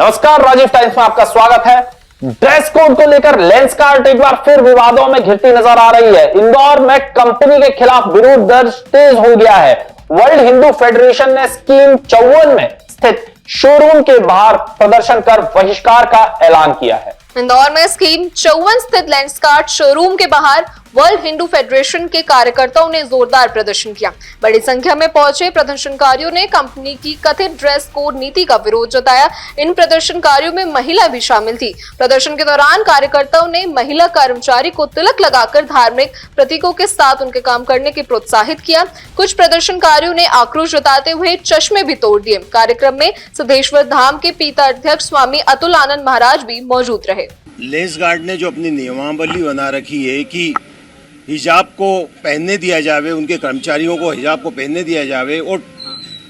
नमस्कार, राजीव टाइम्स में आपका स्वागत है। ड्रेस कोड को लेकर लेंसकार्ट एक बार फिर विवादों में घिरती नजर आ रही है। इंदौर में कंपनी के खिलाफ विरोध दर्ज तेज हो गया है। वर्ल्ड हिंदू फेडरेशन ने स्कीम 54 में स्थित शोरूम के बाहर प्रदर्शन कर बहिष्कार का ऐलान किया है। इंदौर में स्कीम 54 स्थित लेंसकार्ट शोरूम के बाहर वर्ल्ड हिंदू फेडरेशन के कार्यकर्ताओं ने जोरदार प्रदर्शन किया। बड़ी संख्या में पहुंचे प्रदर्शनकारियों ने कंपनी की कथित ड्रेस कोड नीति का विरोध जताया। इन प्रदर्शनकारियों में महिला भी शामिल थी। प्रदर्शन के दौरान कार्यकर्ताओं ने महिला कर्मचारी को तिलक लगाकर धार्मिक प्रतीकों के साथ उनके काम करने के प्रोत्साहित किया। कुछ प्रदर्शनकारियों ने आक्रोश जताते हुए चश्मे भी तोड़ दिए। कार्यक्रम में सिद्धेश्वर धाम के पीठाध्यक्ष स्वामी अतुल आनंद महाराज भी मौजूद रहे। लेंसकार्ट ने जो अपनी नियमावली बना रखी है कि हिजाब को पहनने दिया जावे, उनके कर्मचारियों को हिजाब को पहनने दिया जावे और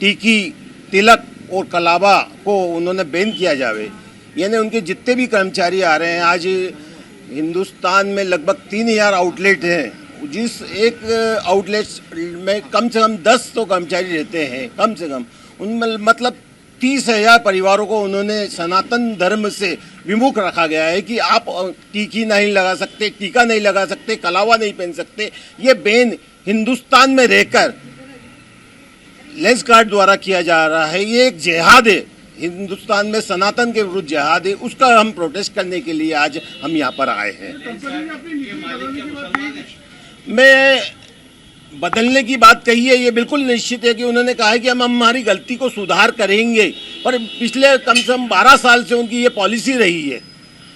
टीकी, तिलक और कलावा को उन्होंने बैन किया जावे, यानी उनके जितने भी कर्मचारी आ रहे हैं, आज हिंदुस्तान में लगभग 3000 आउटलेट हैं। जिस एक आउटलेट में कम से कम 10 तो कर्मचारी रहते हैं, कम से कम उनमें मतलब 30,000 परिवारों को उन्होंने सनातन धर्म से विमुख रखा गया है कि आप टीकी नहीं लगा सकते, टीका नहीं लगा सकते, कलावा नहीं पहन सकते। ये बैन हिंदुस्तान में रहकर लेंसकार्ट द्वारा किया जा रहा है। ये एक जिहाद है, हिंदुस्तान में सनातन के विरुद्ध जिहाद है। उसका हम प्रोटेस्ट करने के लिए आज हम यहाँ पर आए हैं। मैं बदलने की बात कही है, ये बिल्कुल निश्चित है कि उन्होंने कहा है कि हम हमारी गलती को सुधार करेंगे, पर पिछले कम से कम 12 साल से उनकी ये पॉलिसी रही है।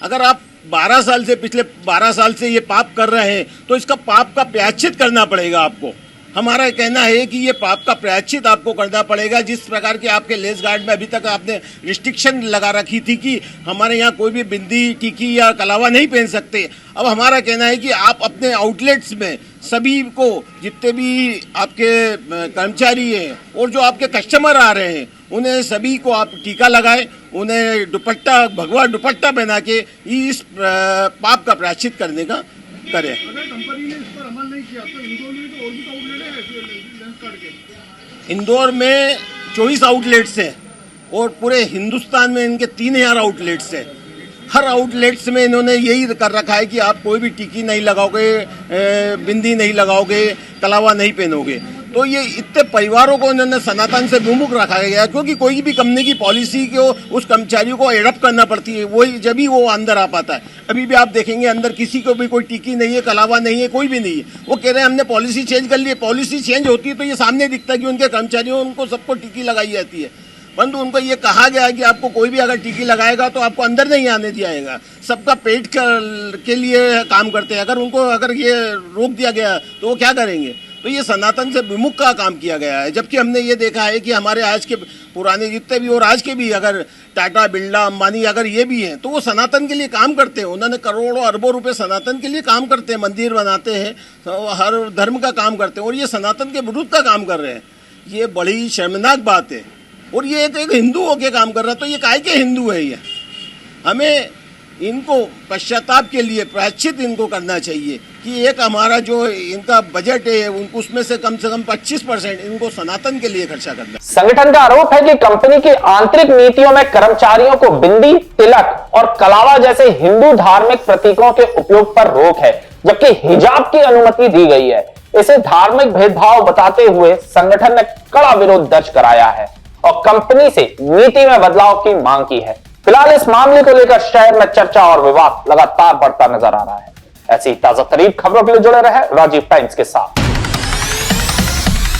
अगर आप 12 साल से पिछले 12 साल से ये पाप कर रहे हैं तो इसका पाप का प्रायश्चित करना पड़ेगा आपको। हमारा कहना है कि ये पाप का प्रायश्चित आपको करना पड़ेगा। जिस प्रकार के आपके लेंसकार्ट में अभी तक आपने रिस्ट्रिक्शन लगा रखी थी कि हमारे यहाँ कोई भी बिंदी, टिकी या कलावा नहीं पहन सकते, अब हमारा कहना है कि आप अपने आउटलेट्स में सभी को, जितने भी आपके कर्मचारी हैं और जो आपके कस्टमर आ रहे हैं, उन्हें सभी को आप टीका लगाएं, उन्हें दुपट्टा, भगवा दुपट्टा पहना के इस पाप का प्रायश्चित करने का करें। अगर कंपनी ने इस पर अमल नहीं किया तो इंदौर में तो और भी आउटलेट है लेंसकार्ट के। इंदौर में 24 आउटलेट्स हैं और पूरे हिंदुस्तान में इनके 3000 आउटलेट्स हैं। हर आउटलेट्स में इन्होंने यही कर रखा है कि आप कोई भी टिकी नहीं लगाओगे, बिंदी नहीं लगाओगे, कलावा नहीं पहनोगे। तो ये इतने परिवारों को इन्होंने सनातन से विमुख रखा गया, क्योंकि कोई भी कंपनी की पॉलिसी को उस कर्मचारियों को एडप्ट करना पड़ती है, वही जब ही वो अंदर आ पाता है। अभी भी आप देखेंगे अंदर किसी को भी कोई टिकी नहीं है, कलावा नहीं है, कोई भी नहीं है। वो कह रहे हैं हमने पॉलिसी चेंज कर ली है। पॉलिसी चेंज होती है तो ये सामने दिखता है कि उनके कर्मचारियों उनको सबको टिकी लगाई जाती है, परंतु उनको ये कहा गया है कि आपको कोई भी अगर टिकी लगाएगा तो आपको अंदर नहीं आने दिया जाएगा। सबका पेट के लिए काम करते हैं। अगर ये रोक दिया गया तो वो क्या करेंगे? तो ये सनातन से विमुख का काम किया गया है। जबकि हमने ये देखा है कि हमारे आज के पुराने जितने भी और आज के भी, अगर टाटा, बिरला, अंबानी अगर ये भी हैं तो वो सनातन के लिए काम करते हैं। उन्होंने करोड़ों अरबों रुपए सनातन के लिए काम करते हैं, मंदिर बनाते हैं, तो हर धर्म का काम करते हैं, और ये सनातन के विरुद्ध का काम कर रहे हैं। ये बड़ी शर्मनाक बात है। और ये एक हिंदू होके काम कर रहा है, तो ये काहे के हिंदू है? ये हमें इनको पश्चाताप के लिए प्रायश्चित इनको करना चाहिए कि एक हमारा जो इनका बजट है उसमें से कम 25% इनको सनातन के लिए खर्चा करना। संगठन का आरोप है कि कंपनी की आंतरिक नीतियों में कर्मचारियों को बिंदी, तिलक और कलावा जैसे हिंदू धार्मिक प्रतीकों के उपयोग पर रोक है, जबकि हिजाब की अनुमति दी गई है। इसे धार्मिक भेदभाव बताते हुए संगठन ने कड़ा विरोध दर्ज कराया है और कंपनी से नीति में बदलाव की मांग की है। फिलहाल इस मामले को लेकर शहर में चर्चा और विवाद लगातार बढ़ता नजर आ रहा है। ऐसी ताजा तरीन खबरों के लिए जुड़े रहे राजीव टाइम्स के साथ।